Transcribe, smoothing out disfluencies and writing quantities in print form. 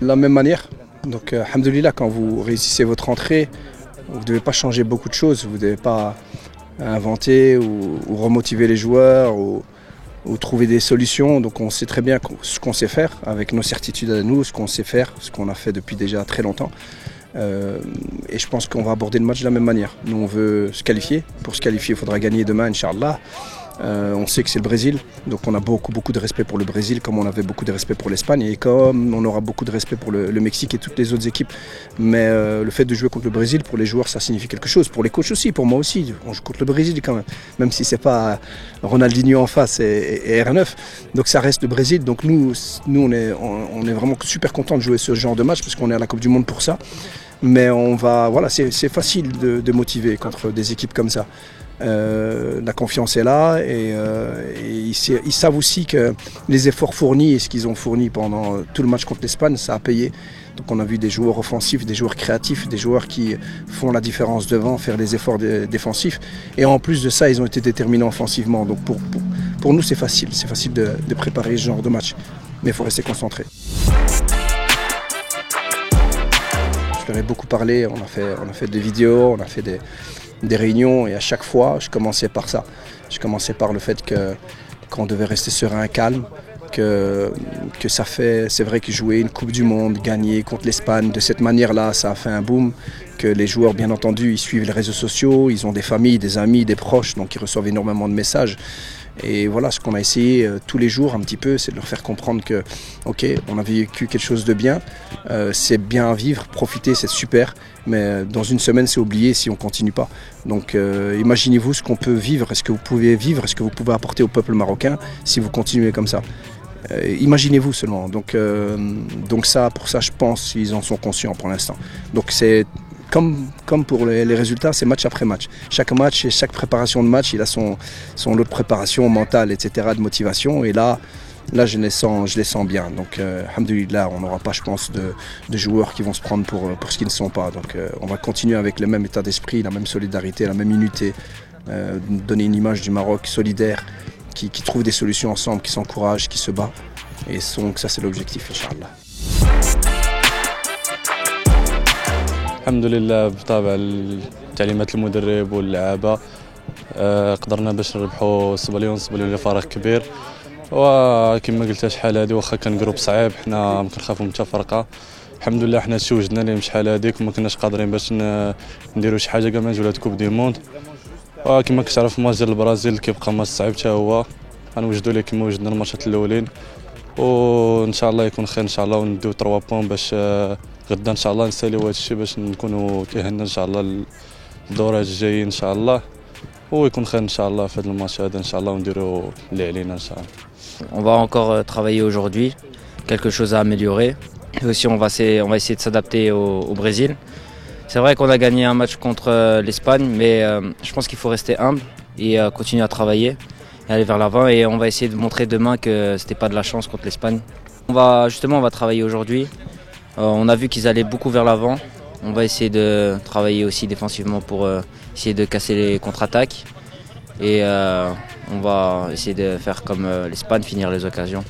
De la même manière. Donc, alhamdoulilah, quand vous réussissez votre entrée, vous ne devez pas changer beaucoup de choses. Vous ne devez pas inventer ou remotiver les joueurs ou trouver des solutions. Donc, on sait très bien ce qu'on sait faire avec nos certitudes à nous, ce qu'on sait faire, ce qu'on a fait depuis déjà très longtemps. Et je pense qu'on va aborder le match de la même manière. Nous, on veut se qualifier. Pour se qualifier, il faudra gagner demain, Inch'Allah. On sait que c'est le Brésil, donc on a beaucoup de respect pour le Brésil, comme on avait beaucoup de respect pour l'Espagne et comme on aura beaucoup de respect pour le Mexique et toutes les autres équipes. Mais le fait de jouer contre le Brésil, pour les joueurs, ça signifie quelque chose. Pour les coachs aussi, pour moi aussi, on joue contre le Brésil quand même si c'est pas Ronaldinho en face et R9. Donc ça reste le Brésil. Donc nous on est vraiment super contents de jouer ce genre de match parce qu'on est à la Coupe du Monde pour ça. Mais c'est facile de motiver contre des équipes comme ça. La confiance est là et ils savent aussi que les efforts fournis et ce qu'ils ont fourni pendant tout le match contre l'Espagne, ça a payé. Donc on a vu des joueurs offensifs, des joueurs créatifs, des joueurs qui font la différence devant, faire des efforts défensifs. Et en plus de ça, ils ont été déterminants offensivement. Donc pour nous, c'est facile de préparer ce genre de match. Mais il faut rester concentré. Je leur ai beaucoup parlé, on a fait des vidéos, on a fait des réunions et à chaque fois, je commençais par ça. Je commençais par le fait qu'on devait rester serein, calme, que c'est vrai que jouer une Coupe du Monde, gagner contre l'Espagne, de cette manière-là, ça a fait un boom, que les joueurs, bien entendu, ils suivent les réseaux sociaux, ils ont des familles, des amis, des proches, donc ils reçoivent énormément de messages. Et voilà, ce qu'on a essayé tous les jours un petit peu, c'est de leur faire comprendre que, ok, on a vécu quelque chose de bien, c'est bien à vivre, profiter, c'est super, mais dans une semaine, c'est oublié si on ne continue pas. Donc imaginez-vous ce qu'on peut vivre, est-ce que vous pouvez vivre, est-ce que vous pouvez apporter au peuple marocain si vous continuez comme ça. Imaginez-vous seulement. Donc ça, pour ça, je pense qu'ils en sont conscients pour l'instant. Donc c'est comme pour les résultats, c'est match après match. Chaque match et chaque préparation de match, il a son lot de préparation mentale, etc., de motivation. Et là je les sens bien. Donc, alhamdoulilah, on n'aura pas, je pense, de joueurs qui vont se prendre pour ce qu'ils ne sont pas. Donc, on va continuer avec le même état d'esprit, la même solidarité, la même unité, donner une image du Maroc solidaire, qui trouve des solutions ensemble, qui s'encourage, qui se bat. Et donc, ça, c'est l'objectif, Inch'Allah. الحمد لله بطبع تعليمات المدرب واللعابه قدرنا باش نربحوا صبليون فرق كبير وكما قلت شحال هذه واخا كان جروب صعيب حنا ما كنخافوا من حتى فرقه الحمد لله حنا تشوجنا لهم شحال هذيك وما كناش قادرين باش نديروا شي حاجه كما نجيو لهاد كوب دي موند وكما كتعرف الماتش ديال البرازيل كيبقى ماتش صعيب حتى هو غنوجدوا ليه كما وجدنا الماتشات الاولين وان شاء الله يكون خير ان شاء الله ونديو 3 بوين باش غدا ان شاء الله نساليو هذا الشيء باش نكونوا كيهنا ان شاء الله الدورات الجايين ان شاء الله ويكون خير ان شاء الله في هذا الماتش هذا ان شاء الله ونديروا اللي علينا ان شاء الله. On va encore travailler aujourd'hui, quelque chose à améliorer. Et aussi on va essayer de s'adapter au Brésil. C'est vrai qu'on a gagné un match contre l'Espagne, mais je pense qu'il faut rester humble et continuer à travailler et aller vers l'avant. Et on va essayer de montrer demain que c'était pas de la chance contre l'Espagne. On va travailler aujourd'hui. On a vu qu'ils allaient beaucoup vers l'avant. On va essayer de travailler aussi défensivement pour essayer de casser les contre-attaques. Et on va essayer de faire comme l'Espagne, finir les occasions.